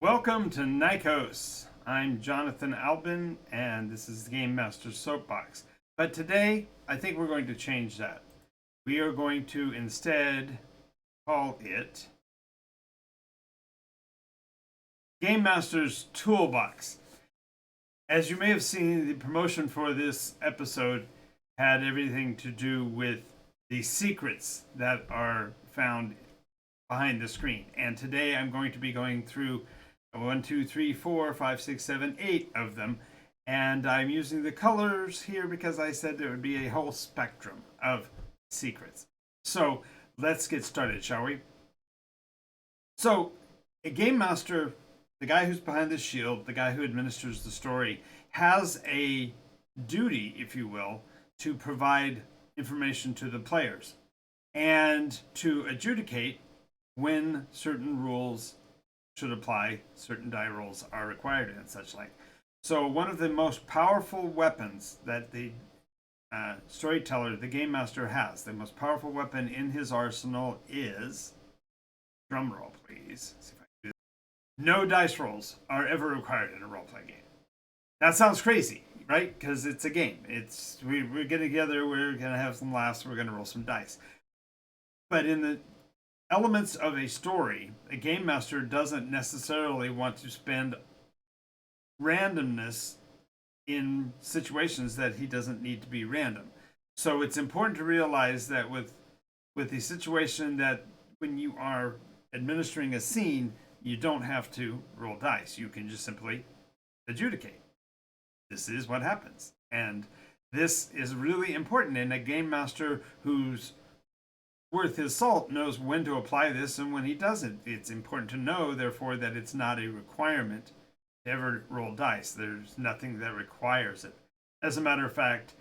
Welcome to Nikos. I'm Jonathan Albin, and this is the Game Master Soapbox. But today, I think we're going to change that. We are going to instead call it Game Master's Toolbox. As you may have seen, the promotion for this episode had everything to do with the secrets that are found behind the screen. And today I'm going to be going through 1, 2, 3, 4, 5, 6, 7, 8 of them. And I'm using the colors here because I said there would be a whole spectrum of secrets. So let's get started, shall we? So, a game master, the guy who's behind the shield, the guy who administers the story, has a duty, if you will, to provide information to the players and to adjudicate when certain rules should apply, certain die rolls are required, and such like. So one of the most powerful weapons that the storyteller, the game master, has, the most powerful weapon in his arsenal is, drum roll please, see if I can do this. No dice rolls are ever required in a role play game. That sounds crazy, right? Because it's a game. We're getting together, we're gonna have some laughs, we're gonna roll some dice. But in the elements of a story, a game master doesn't necessarily want to spend randomness in situations that he doesn't need to be random. So it's important to realize that with the situation that when you are administering a scene, you don't have to roll dice. You can just simply adjudicate. This is what happens. And this is really important in a game master who's worth his salt knows when to apply this and when he doesn't. It's important to know, therefore, that it's not a requirement to ever roll dice. There's nothing that requires it. As a matter of fact,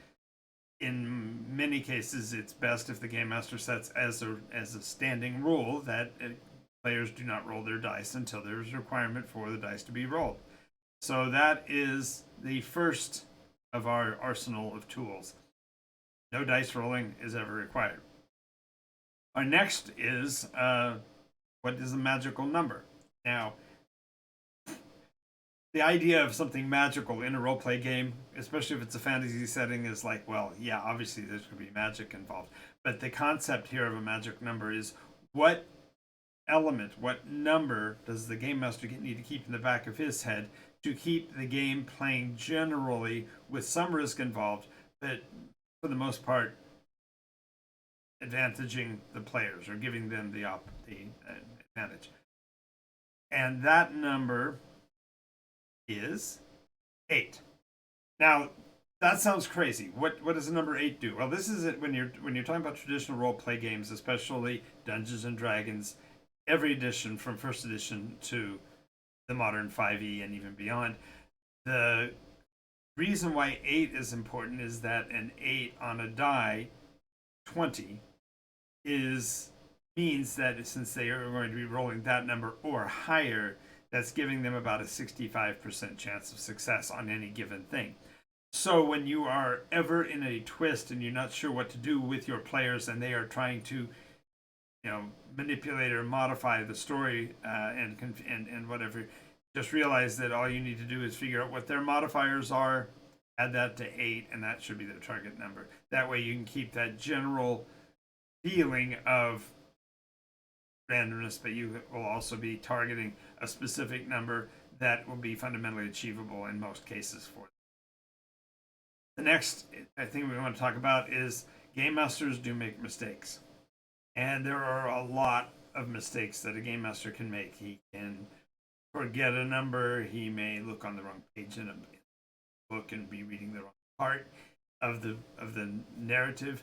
in many cases, it's best if the game master sets as a standing rule that players do not roll their dice until there's a requirement for the dice to be rolled. So that is the first of our arsenal of tools. No dice rolling is ever required. Our next is what is a magical number? Now, the idea of something magical in a role-play game, especially if it's a fantasy setting, is like, well, yeah, obviously there's going to be magic involved. But the concept here of a magic number is what element, what number does the game master need to keep in the back of his head to keep the game playing generally with some risk involved, but for the most part, advantaging the players or giving them the advantage. And that number is 8. Now, that sounds crazy. What does the number 8 do? Well, this is it when you're talking about traditional role play games, especially Dungeons and Dragons, every edition from first edition to the modern 5e and even beyond. The reason why 8 is important is that an 8 on a die 20 means that since they are going to be rolling that number or higher, that's giving them about a 65% chance of success on any given thing. So when you are ever in a twist and you're not sure what to do with your players and they are trying to, manipulate or modify the story and whatever, just realize that all you need to do is figure out what their modifiers are, add that to 8, and that should be their target number. That way you can keep that general feeling of randomness, but you will also be targeting a specific number that will be fundamentally achievable in most cases for them. The next thing we want to talk about is game masters do make mistakes. And there are a lot of mistakes that a game master can make. He can forget a number, he may look on the wrong page in a book and be reading the wrong part of the narrative.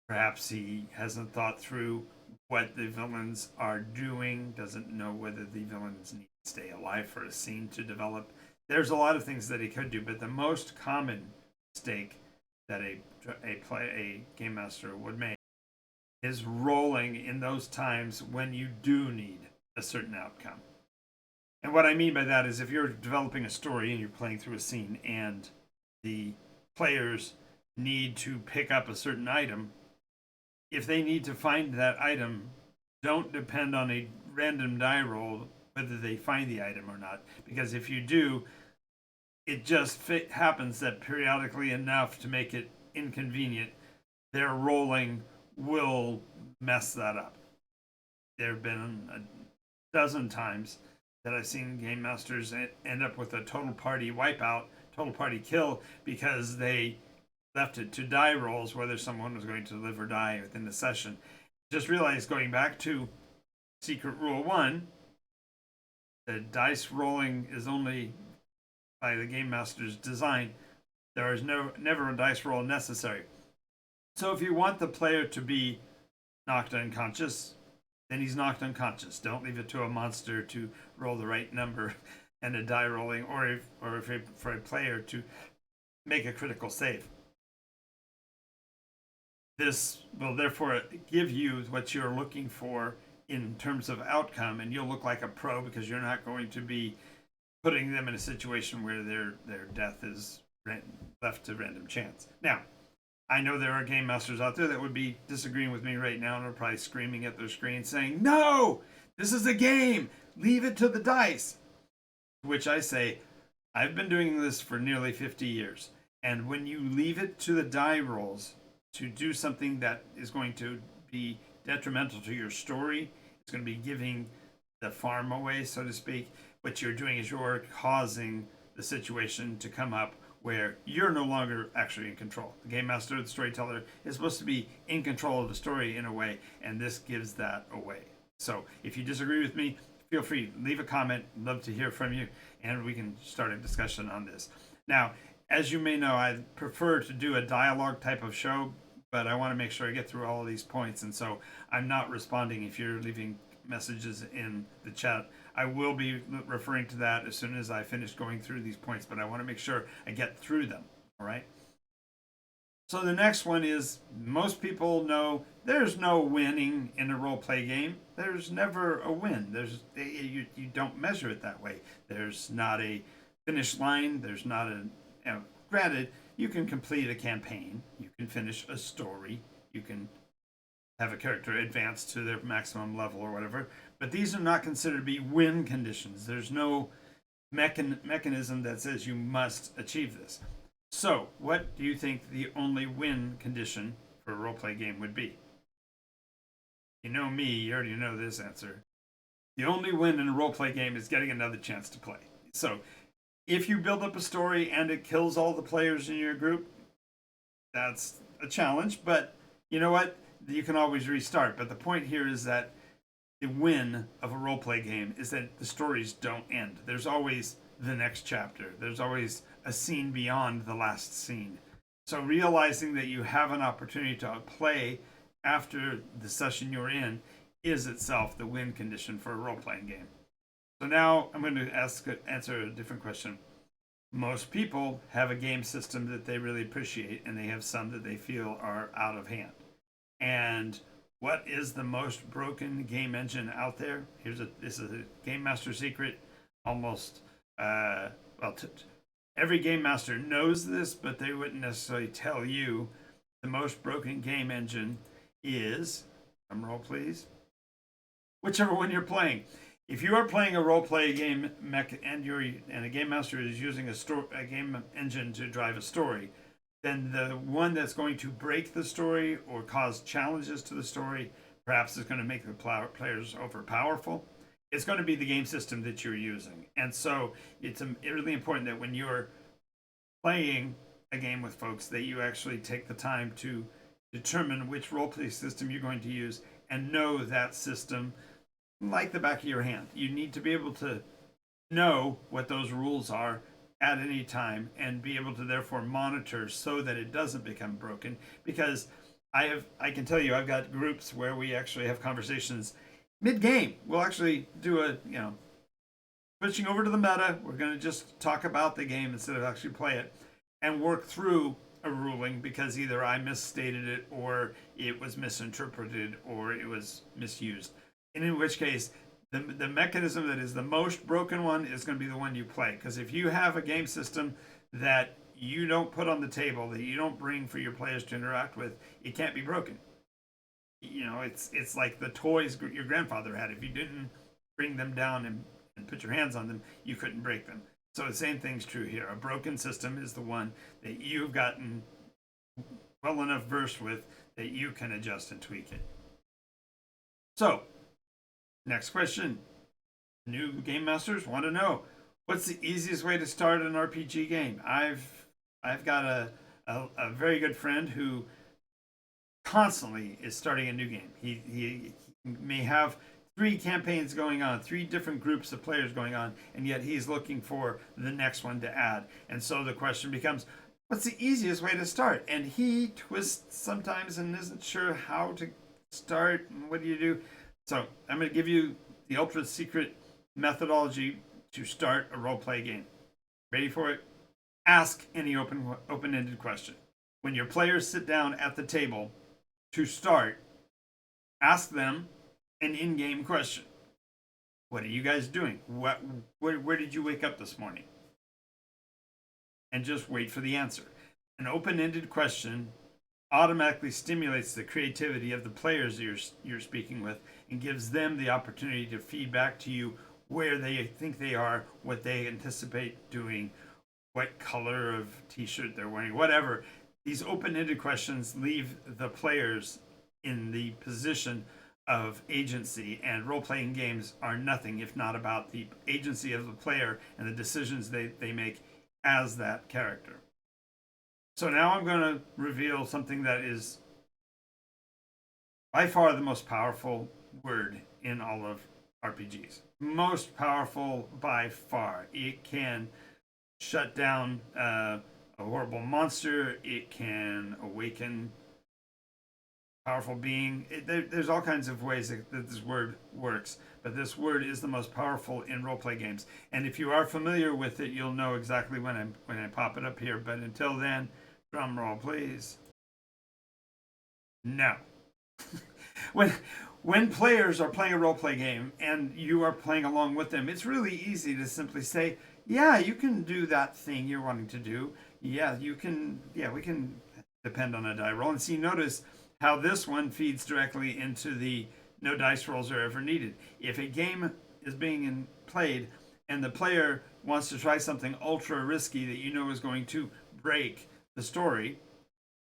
Perhaps he hasn't thought through what the villains are doing, doesn't know whether the villains need to stay alive for a scene to develop. There's a lot of things that he could do, but the most common mistake that a game master would make is rolling in those times when you do need a certain outcome. And what I mean by that is if you're developing a story and you're playing through a scene and the players need to pick up a certain item, if they need to find that item, don't depend on a random die roll whether they find the item or not. Because if you do, it just happens that periodically enough to make it inconvenient, their rolling will mess that up. There have been a dozen times that I've seen game masters end up with a total party wipeout, total party kill, because they left it to die rolls whether someone was going to live or die within the session. Just realize, going back to secret rule 1, the dice rolling is only by the game master's design. There is never a dice roll necessary. So if you want the player to be knocked unconscious, then he's knocked unconscious. Don't leave it to a monster to roll the right number and a die rolling, or for a player to make a critical save. This will therefore give you what you're looking for in terms of outcome, and you'll look like a pro because you're not going to be putting them in a situation where their death is left to random chance. Now, I know there are game masters out there that would be disagreeing with me right now and are probably screaming at their screen saying, "No, this is a game. Leave it to the dice." To which I say, I've been doing this for nearly 50 years. And when you leave it to the die rolls to do something that is going to be detrimental to your story, it's going to be giving the farm away, so to speak. What you're doing is you're causing the situation to come up where you're no longer actually in control. The game master, the storyteller, is supposed to be in control of the story in a way, and this gives that away. So if you disagree with me, feel free, leave a comment. Love to hear from you, and we can start a discussion on this. Now, as you may know, I prefer to do a dialogue type of show, but I want to make sure I get through all of these points, and so I'm not responding if you're leaving messages in the chat. I will be referring to that as soon as I finish going through these points, but I want to make sure I get through them. All right. So the next one is, most people know there's no winning in a role play game. There's never a win. You don't measure it that way. There's not a finish line. There's not a, granted, you can complete a campaign. You can finish a story. You can have a character advance to their maximum level or whatever. But these are not considered to be win conditions. There's no mechanism that says you must achieve this. So, what do you think the only win condition for a roleplay game would be? You know me, you already know this answer. The only win in a roleplay game is getting another chance to play. So, if you build up a story and it kills all the players in your group, that's a challenge, but you know what? You can always restart. But the point here is that the win of a roleplay game is that the stories don't end. There's always the next chapter. There's always a scene beyond the last scene. So realizing that you have an opportunity to play after the session you're in is itself the win condition for a role-playing game. So now I'm going to answer a different question. Most people have a game system that they really appreciate, and they have some that they feel are out of hand. And what is the most broken game engine out there? This is a game master secret. Almost every game master knows this, but they wouldn't necessarily tell you. The most broken game engine is, drum roll please, whichever one you're playing. If you are playing a role play game and a game master is using a game engine to drive a story, then the one that's going to break the story or cause challenges to the story, perhaps is going to make the players overpowerful, it's going to be the game system that you're using. And so it's really important that when you're playing a game with folks, that you actually take the time to determine which roleplay system you're going to use and know that system like the back of your hand. You need to be able to know what those rules are at any time and be able to therefore monitor so that it doesn't become broken. Because I can tell you, I've got groups where we actually have conversations mid-game. We'll actually do switching over to the meta. We're going to just talk about the game instead of actually play it and work through a ruling because either I misstated it or it was misinterpreted or it was misused. And in which case, the mechanism that is the most broken one is going to be the one you play. Because if you have a game system that you don't put on the table, that you don't bring for your players to interact with, it can't be broken. It's like the toys your grandfather had. If you didn't bring them down and put your hands on them, you couldn't break them. So the same thing's true here. A broken system is the one that you've gotten well enough versed with that you can adjust and tweak it. So, next question. New game masters want to know, what's the easiest way to start an RPG game? I've got a very good friend who constantly is starting a new game. He may have 3 campaigns going on, 3 different groups of players going on, and yet he's looking for the next one to add. And so the question becomes, what's the easiest way to start? And he twists sometimes and isn't sure how to start. What do you do? So I'm going to give you the ultra secret methodology to start a role play game. Ready for it? Ask any open-ended question. When your players sit down at the table to start, ask them an in-game question. What are you guys doing? Where did you wake up this morning? And just wait for the answer. An open-ended question automatically stimulates the creativity of the players you're speaking with and gives them the opportunity to feed back to you where they think they are, what they anticipate doing, what color of t-shirt they're wearing, whatever. These open-ended questions leave the players in the position of agency, and role-playing games are nothing if not about the agency of the player and the decisions they make as that character. So now I'm going to reveal something that is by far the most powerful word in all of RPGs. Most powerful by far. It can shut down a horrible monster. It can awaken a powerful being. There's all kinds of ways that this word works, but this word is the most powerful in roleplay games. And if you are familiar with it, you'll know exactly when I pop it up here. But until then, drum roll, please. No. When players are playing a roleplay game and you are playing along with them, it's really easy to simply say, yeah, you can do that thing you're wanting to do. Yeah, you can. Yeah, we can depend on a die roll. And see, notice how this one feeds directly into the no dice rolls are ever needed. If a game is being played and the player wants to try something ultra risky that you know is going to break the story,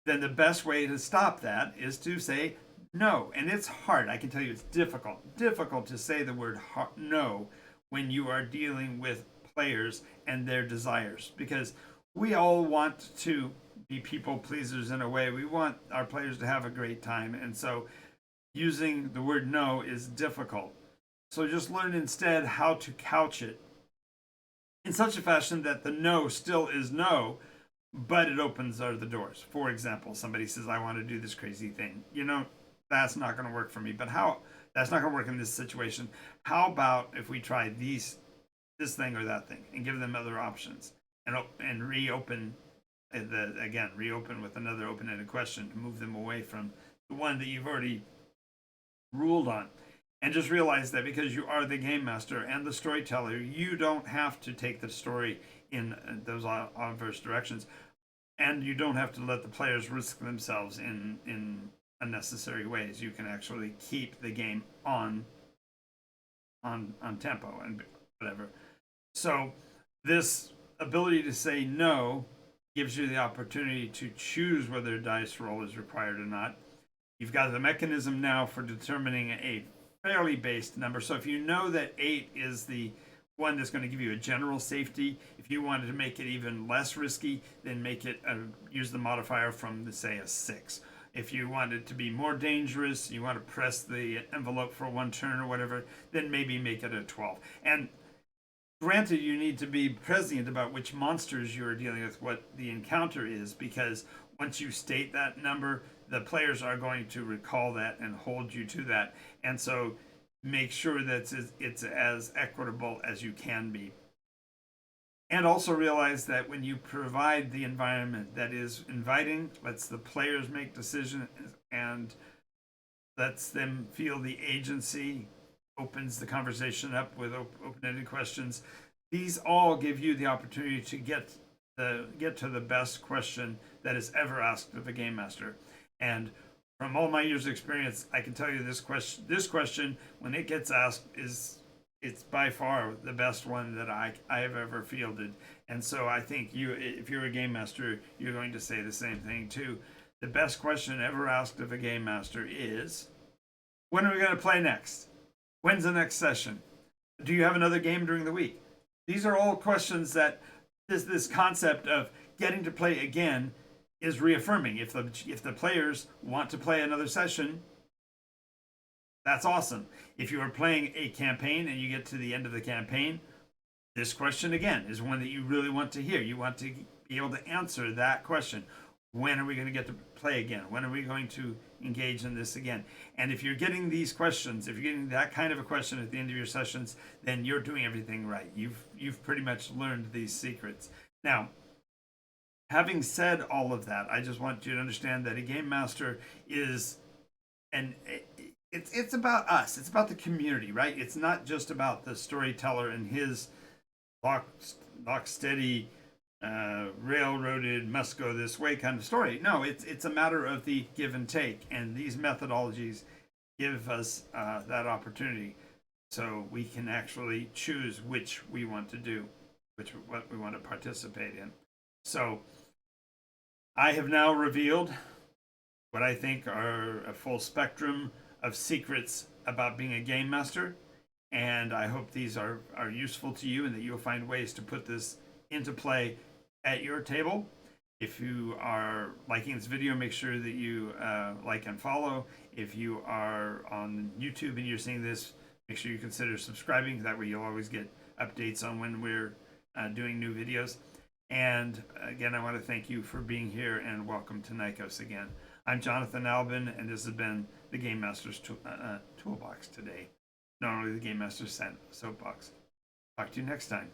then the best way to stop that is to say no. And it's hard. I can tell you it's difficult to say the word no when you are dealing with players and their desires, because we all want to be people pleasers in a way. We want our players to have a great time, and so using the word no is difficult. So just learn instead how to couch it in such a fashion that the no still is no, but it opens the doors. For example, somebody says, I want to do this crazy thing. That's not going to work for me. But that's not going to work in this situation. How about if we try this thing or that thing and give them other options and reopen with another open-ended question to move them away from the one that you've already ruled on. And just realize that because you are the game master and the storyteller, you don't have to take the story in those adverse directions, and you don't have to let the players risk themselves in unnecessary ways. You can actually keep the game on tempo and whatever. So this ability to say no gives you the opportunity to choose whether a dice roll is required or not. You've got the mechanism now for determining a fairly based number. So if you know that 8 is the one that's going to give you a general safety, if you wanted to make it even less risky, then make it use the modifier from, say, a 6. If you want it to be more dangerous, you want to press the envelope for one turn or whatever, then maybe make it a 12. And granted, you need to be prescient about which monsters you're dealing with, what the encounter is, because once you state that number, the players are going to recall that and hold you to that. And so make sure that it's as equitable as you can be. And also realize that when you provide the environment that is inviting, lets the players make decisions, and lets them feel the agency, opens the conversation up with open-ended questions, these all give you the opportunity to get to the best question that is ever asked of a game master. And from all my years of experience, I can tell you this question when it gets asked it's by far the best one that I have ever fielded. And so I think you, if you're a game master, you're going to say the same thing too. The best question ever asked of a game master is, when are we going to play next? When's the next session? Do you have another game during the week? These are all questions that this concept of getting to play again is reaffirming. If the players want to play another session, that's awesome. If you are playing a campaign and you get to the end of the campaign, this question again is one that you really want to hear. You want to be able to answer that question. When are we going to get to play again? When are we going to engage in this again? And if you're getting these questions, if you're getting that kind of a question at the end of your sessions, then you're doing everything right. You've pretty much learned these secrets. Now, having said all of that, I just want you to understand that a game master is an it's about us. It's about the community, right? It's not just about the storyteller and his lock steady, railroaded, must go this way kind of story. No, it's a matter of the give and take, and these methodologies give us that opportunity, so we can actually choose which we want to do, what we want to participate in. So I have now revealed what I think are a full spectrum of secrets about being a game master. And I hope these are useful to you and that you'll find ways to put this into play at your table. If you are liking this video, make sure that you like and follow. If you are on YouTube and you're seeing this, make sure you consider subscribing. That way you'll always get updates on when we're doing new videos. And again, I want to thank you for being here and welcome to Nykos again. I'm Jonathan Albin, and this has been the Game Master's Toolbox today. Not only the Game Master's Soapbox. Talk to you next time.